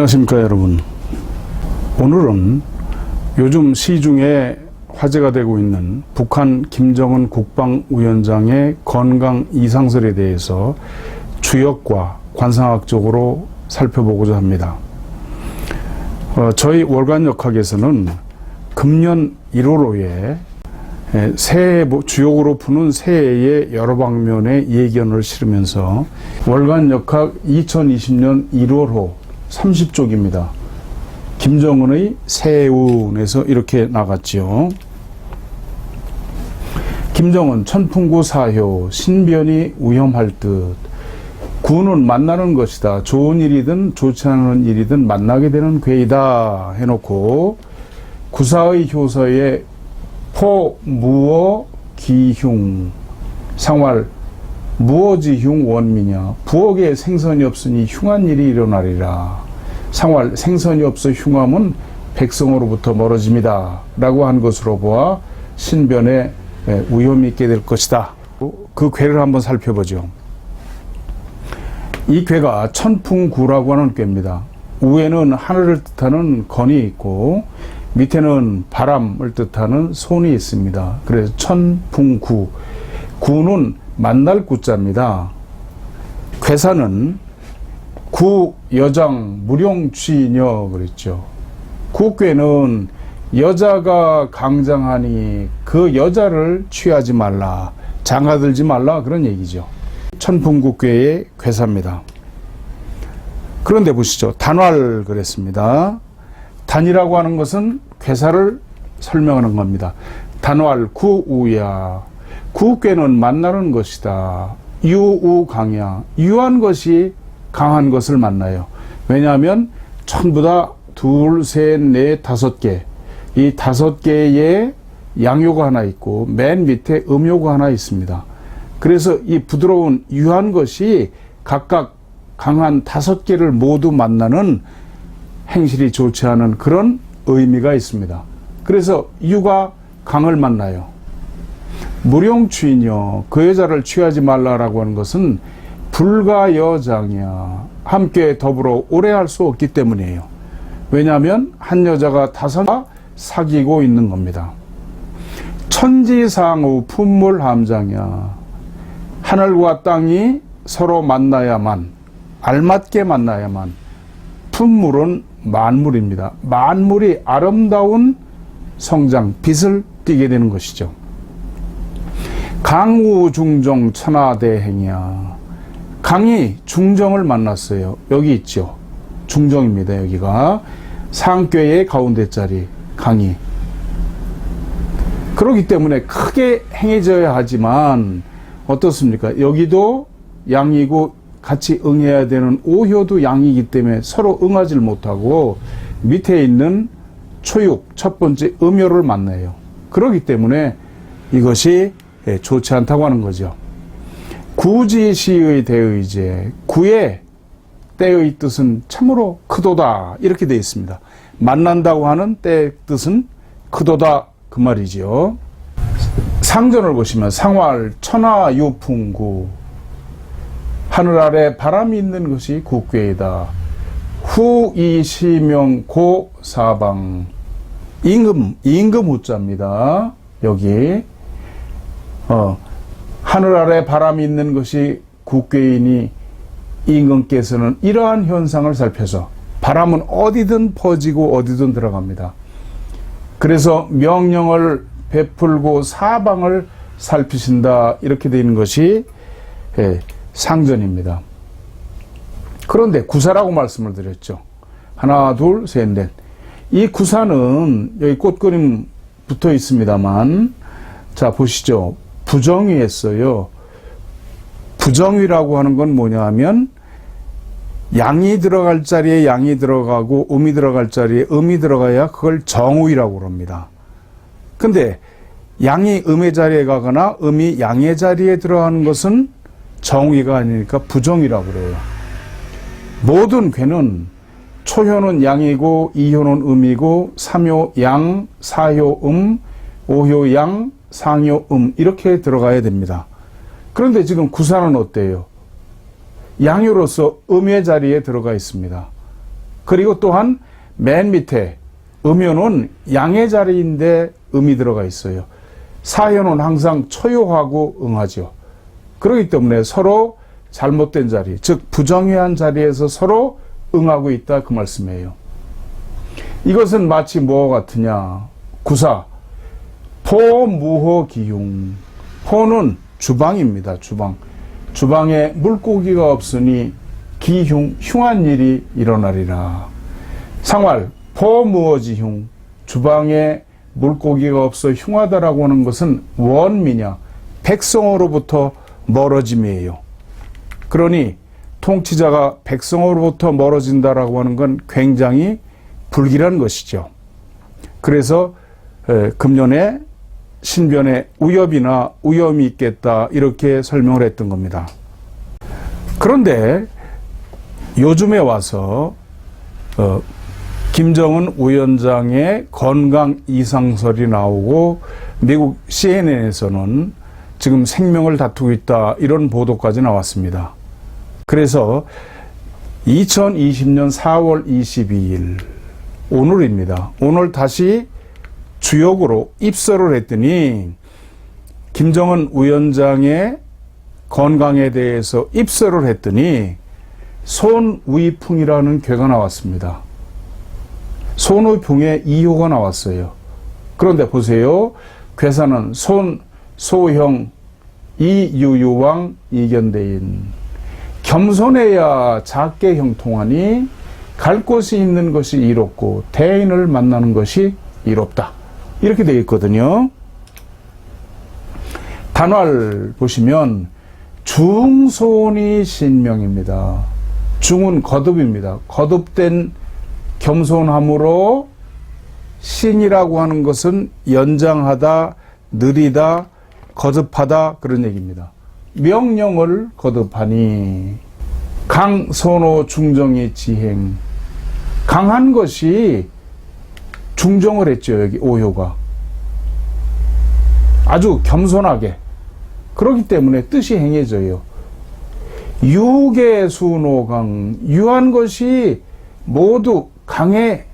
안녕하십니까 여러분. 오늘은 요즘 시중에 화제가 되고 있는 북한 김정은 국방위원장의 건강 이상설에 대해서 주역과 관상학적으로 살펴보고자 합니다. 저희 월간역학에서는 금년 1월호에 새해 주역으로 푸는 새해의 여러 방면의 예견을 실으면서 월간역학 2020년 1월호 30쪽입니다. 김정은의 새해운에서 이렇게 나갔지요. 김정은 천풍구 사효 신변이 위험할 듯 구는 만나는 것이다. 좋은 일이든 좋지 않은 일이든 만나게 되는 궤이다 해놓고 구사의 효서에 포 무어 기흉 상활 무어지흉 원미냐 부엌에 생선이 없으니 흉한 일이 일어나리라. 상활 생선이 없어 흉함은 백성으로부터 멀어집니다 라고 한 것으로 보아 신변에 위험이 있게 될 것이다. 그 궤를 한번 살펴보죠. 이 궤가 천풍구라고 하는 궤입니다. 위에는 하늘을 뜻하는 건이 있고 밑에는 바람을 뜻하는 손이 있습니다. 그래서 천풍구. 구는 만날 구자입니다. 궤사는 구 여장 무룡취녀 그랬죠. 구궤는 여자가 강장하니 그 여자를 취하지 말라, 장가들지 말라 그런 얘기죠. 천풍구궤의 궤사입니다. 그런데 보시죠. 단활 그랬습니다. 단이라고 하는 것은 궤사를 설명하는 겁니다. 단활 구우야. 구궤는 만나는 것이다. 유우강야. 유한 것이 강한 것을 만나요. 왜냐하면 전부 다 둘, 셋, 넷, 다섯 개. 이 다섯 개의 양요가 하나 있고 맨 밑에 음요가 하나 있습니다. 그래서 이 부드러운 유한 것이 각각 강한 다섯 개를 모두 만나는 행실이 좋지 않은 그런 의미가 있습니다. 그래서 유가 강을 만나요. 무룡취녀, 그 여자를 취하지 말라라고 하는 것은 불가여장이야. 함께 더불어 오래 할 수 없기 때문이에요. 왜냐하면 한 여자가 다섯 사귀고 있는 겁니다. 천지상의 품물함장이야. 하늘과 땅이 서로 만나야만, 알맞게 만나야만. 품물은 만물입니다. 만물이 아름다운 성장, 빛을 띠게 되는 것이죠. 강우중정 천하대행이야. 강이 중정을 만났어요. 여기 있죠. 중정입니다. 여기가 상궤의 가운데 자리 강이. 그렇기 때문에 크게 행해져야 하지만 어떻습니까? 여기도 양이고 같이 응해야 되는 오효도 양이기 때문에 서로 응하지를 못하고 밑에 있는 초육 첫 번째 음효를 만나요. 그렇기 때문에 이것이 좋지 않다고 하는 거죠. 구지시의 대의제. 구의 때의 뜻은 참으로 크도다 이렇게 되어 있습니다. 만난다고 하는 때의 뜻은 크도다 그 말이지요. 상전을 보시면 상활 천하유풍구. 하늘 아래 바람이 있는 것이 구궤이다. 후이시명 고사방. 임금 후자입니다. 여기 하늘 아래 바람이 있는 것이 구궤이니 임금께서는 이러한 현상을 살펴서 바람은 어디든 퍼지고 어디든 들어갑니다. 그래서 명령을 베풀고 사방을 살피신다 이렇게 되는 것이 상전입니다. 그런데 구사라고 말씀을 드렸죠. 하나 둘 셋 넷. 이 구사는 여기 꽃그림 붙어 있습니다만 자 보시죠. 부정위했어요. 부정위라고 하는 건 뭐냐 하면 양이 들어갈 자리에 양이 들어가고 음이 들어갈 자리에 음이 들어가야 그걸 정위라고 합니다. 근데 양이 음의 자리에 가거나 음이 양의 자리에 들어가는 것은 정위가 아니니까 부정이라고 그래요. 모든 궤는 초효는 양이고 이효는 음이고 삼효 양, 사효 음, 오효 양, 상효 이렇게 들어가야 됩니다. 그런데 지금 구사는 어때요? 양효로서 음의 자리에 들어가 있습니다. 그리고 또한 맨 밑에 음요는 양의 자리인데 음이 들어가 있어요. 사효는 항상 초요하고 응하죠. 그렇기 때문에 서로 잘못된 자리, 즉 부정의한 자리에서 서로 응하고 있다 그 말씀이에요. 이것은 마치 뭐와 같으냐. 구사 포무허기흉. 포는 주방입니다. 주방. 주방에 물고기가 없으니 기흉, 흉한 일이 일어나리라. 상활 포무허지흉. 주방에 물고기가 없어 흉하다라고 하는 것은 원미냐, 백성으로부터 멀어짐이에요. 그러니 통치자가 백성으로부터 멀어진다라고 하는 건 굉장히 불길한 것이죠. 그래서 금년에 신변에 우엽이나 우염이 있겠다 이렇게 설명을 했던 겁니다. 그런데 요즘에 와서 김정은 위원장의 건강 이상설이 나오고 미국 CNN에서는 지금 생명을 다투고 있다 이런 보도까지 나왔습니다. 그래서 2020년 4월 22일 오늘입니다. 오늘 다시 주역으로 입설을 했더니 김정은 위원장의 건강에 대해서 입설을 했더니 손위풍이라는 괴가 나왔습니다. 손위풍에 2호가 나왔어요. 그런데 보세요. 괴사는 손, 소형, 이유유왕, 이견대인. 겸손해야 작게 형통하니 갈 곳이 있는 것이 이롭고 대인을 만나는 것이 이롭다. 이렇게 되어 있거든요. 단활 보시면 중손이 신명입니다. 중은 거듭입니다. 거듭된 겸손함으로 신이라고 하는 것은 연장하다, 느리다, 거듭하다 그런 얘기입니다. 명령을 거듭하니 강선호 중정의 지행. 강한 것이 중정을 했죠. 여기 오효가 아주 겸손하게. 그렇기 때문에 뜻이 행해져요. 유계순호강. 유한 것이 모두 강에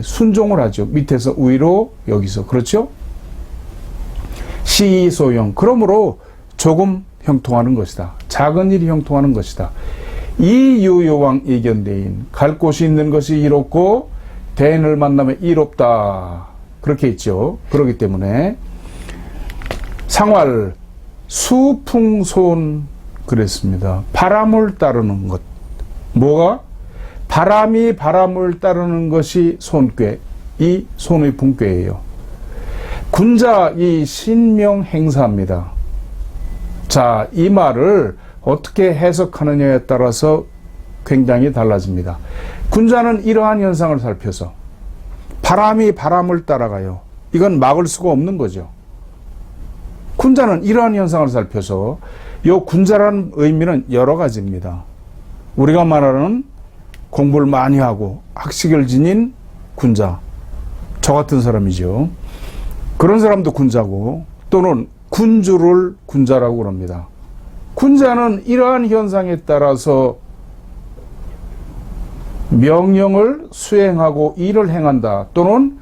순종을 하죠. 밑에서 위로 여기서. 그렇죠? 시소형. 그러므로 조금 형통하는 것이다. 작은 일이 형통하는 것이다. 이유요왕 이견대인. 갈 곳이 있는 것이 이롭고 대인을 만나면 이롭다. 그렇게 있죠. 그렇기 때문에 상활 수풍손 그랬습니다. 바람을 따르는 것. 뭐가? 바람이 바람을 따르는 것이 손꾀. 이 손의 풍꾀예요. 군자 이 신명 행사입니다. 자, 이 말을 어떻게 해석하느냐에 따라서 굉장히 달라집니다. 군자는 이러한 현상을 살펴서 바람이 바람을 따라가요. 이건 막을 수가 없는 거죠. 군자는 이러한 현상을 살펴서 이 군자라는 의미는 여러 가지입니다. 우리가 말하는 공부를 많이 하고 학식을 지닌 군자, 저 같은 사람이죠. 그런 사람도 군자고 또는 군주를 군자라고 그럽니다. 군자는 이러한 현상에 따라서 명령을 수행하고 일을 행한다 또는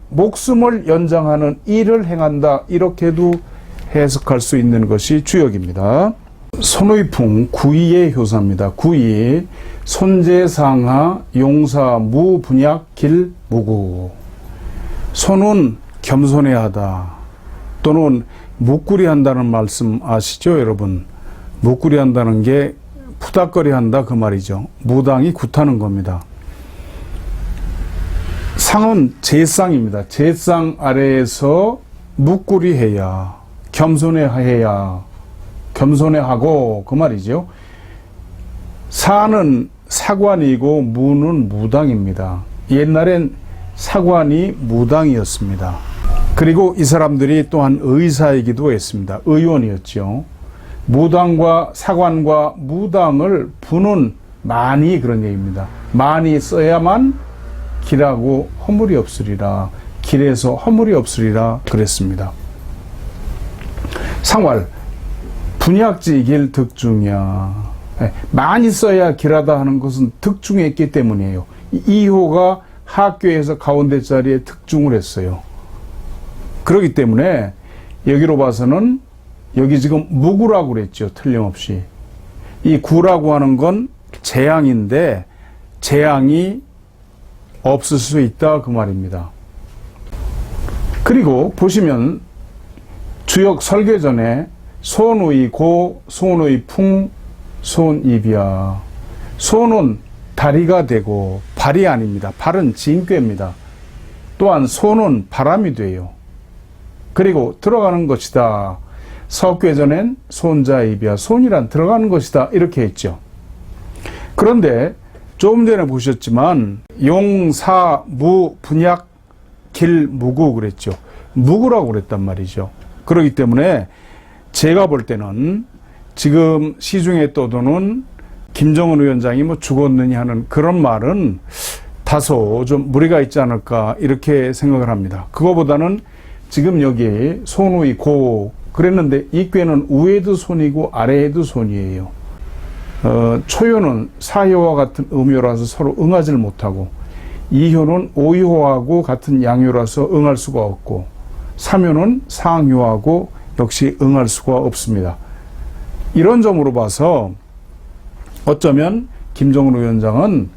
목숨을 연장하는 일을 행한다 이렇게도 해석할 수 있는 것이 주역입니다. 손의풍 구이의 효사입니다. 구이 손재상하 용사 무분약 길무구. 손은 겸손해야 하다 또는 묵구리 한다는 말씀 아시죠 여러분? 묵구리 한다는 게 푸닥거리 한다 그 말이죠. 무당이 굿하는 겁니다. 상은 제상입니다. 제상 아래에서 묵구리 해야 겸손해야 겸손해하고 그 말이죠. 사는 사관이고 무는 무당입니다. 옛날엔 사관이 무당이었습니다. 그리고 이 사람들이 또한 의사이기도 했습니다. 의원이었죠. 무당과 사관과 무당을 부는 많이 그런 얘기입니다. 많이 써야만 길하고 허물이 없으리라. 길에서 허물이 없으리라 그랬습니다. 상활 분약지 길 득중이야. 많이 써야 길하다 하는 것은 득중에 있기 때문이에요. 2호가 학교에서 가운데 자리에 특중을 했어요. 그렇기 때문에 여기로 봐서는 여기 지금 무구라고 그랬죠. 틀림없이. 이 구라고 하는 건 재앙인데 재앙이 없을 수 있다 그 말입니다. 그리고 보시면 주역 설계 전에 소의 고, 소의 풍, 손입이야. 소는 다리가 되고 발이 아닙니다. 발은 진꾀입니다. 또한 소는 바람이 돼요. 그리고 들어가는 것이다. 석괴전엔 손자입이야. 손이란 들어가는 것이다. 이렇게 했죠. 그런데 조금 전에 보셨지만 용사 무 분약 길 무구 그랬죠. 무구라고 그랬단 말이죠. 그렇기 때문에 제가 볼 때는 지금 시중에 떠도는 김정은 위원장이 뭐 죽었느냐 하는 그런 말은 다소 좀 무리가 있지 않을까 이렇게 생각을 합니다. 그거보다는 지금 여기 손의 고 그랬는데 이 꾀는 위에도 손이고 아래에도 손이에요. 초효는 사효와 같은 음효라서 서로 응하지를 못하고, 이효는 오효하고 같은 양효라서 응할 수가 없고, 삼효는 상효하고 역시 응할 수가 없습니다. 이런 점으로 봐서 어쩌면 김정은 위원장은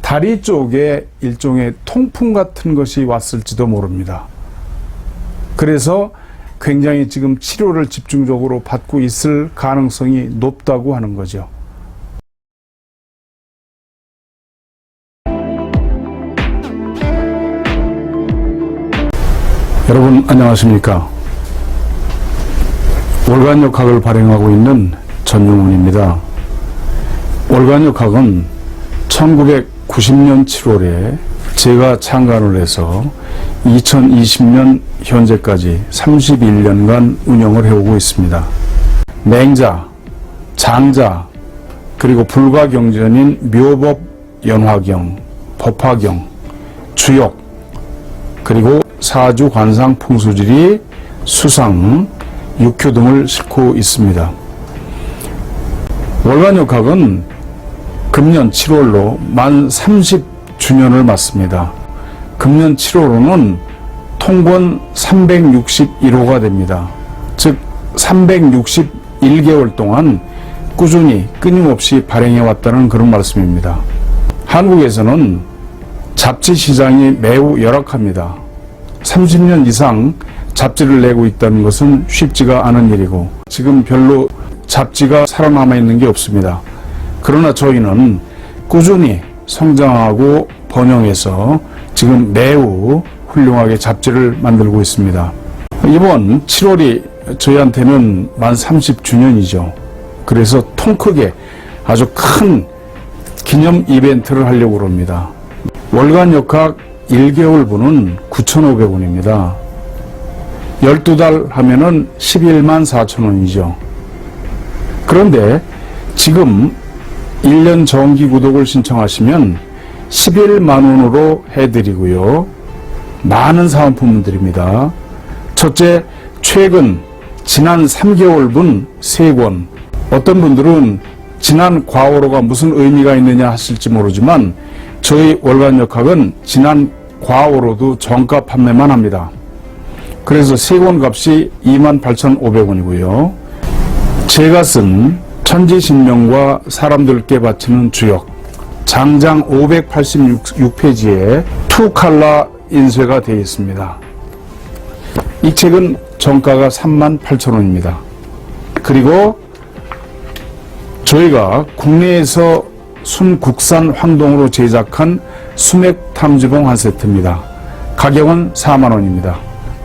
다리 쪽에 일종의 통풍 같은 것이 왔을지도 모릅니다. 그래서 굉장히 지금 치료를 집중적으로 받고 있을 가능성이 높다고 하는 거죠. 여러분 안녕하십니까? 월간역학을 발행하고 있는 전용훈입니다. 월간역학은 1990년 7월에 제가 창간을 해서 2020년 현재까지 31년간 운영을 해오고 있습니다. 맹자, 장자, 그리고 불가경전인 묘법, 연화경, 법화경, 주역, 그리고 사주, 관상, 풍수지리, 수상, 육효 등을 싣고 있습니다. 월간역학은 금년 7월로 만 30주년을 맞습니다. 금년 7월로는 통권 361호가 됩니다. 즉 361개월 동안 꾸준히 끊임없이 발행해 왔다는 그런 말씀입니다. 한국에서는 잡지 시장이 매우 열악합니다. 30년 이상 잡지를 내고 있다는 것은 쉽지가 않은 일이고, 지금 별로 잡지가 살아남아 있는 게 없습니다. 그러나 저희는 꾸준히 성장하고 번영해서 지금 매우 훌륭하게 잡지를 만들고 있습니다. 이번 7월이 저희한테는 만 30주년이죠. 그래서 통 크게 아주 큰 기념 이벤트를 하려고 합니다. 월간역학 1개월분은 9,500원입니다. 12달 하면은 11만 4천원이죠. 그런데 지금 1년 정기 구독을 신청하시면 11만 원으로 해드리고요. 많은 사은품을 드립니다. 첫째, 최근 지난 3개월분 3권. 어떤 분들은 지난 과오로가 무슨 의미가 있느냐 하실지 모르지만 저희 월간역학은 지난 과오로도 정가 판매만 합니다. 그래서 3권 값이 28,500원이고요. 제가 쓴 천지신명과 사람들께 바치는 주역 장장 586페이지에 투칼라 인쇄가 되어 있습니다. 이 책은 정가가 38,000원입니다. 그리고 저희가 국내에서 순국산 황동으로 제작한 수맥탐지봉 한 세트입니다. 가격은 4만원입니다.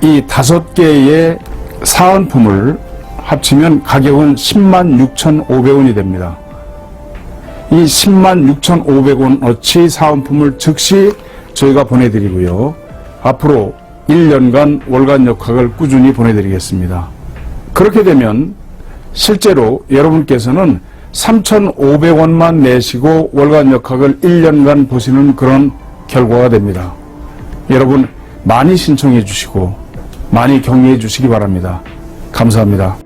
이 5개의 사은품을 합치면 가격은 106,500원이 됩니다. 이 106,500원어치 사은품을 즉시 저희가 보내드리고요. 앞으로 1년간 월간역학을 꾸준히 보내드리겠습니다. 그렇게 되면 실제로 여러분께서는 3,500원만 내시고 월간역학을 1년간 보시는 그런 결과가 됩니다. 여러분 많이 신청해 주시고 많이 격려해 주시기 바랍니다. 감사합니다.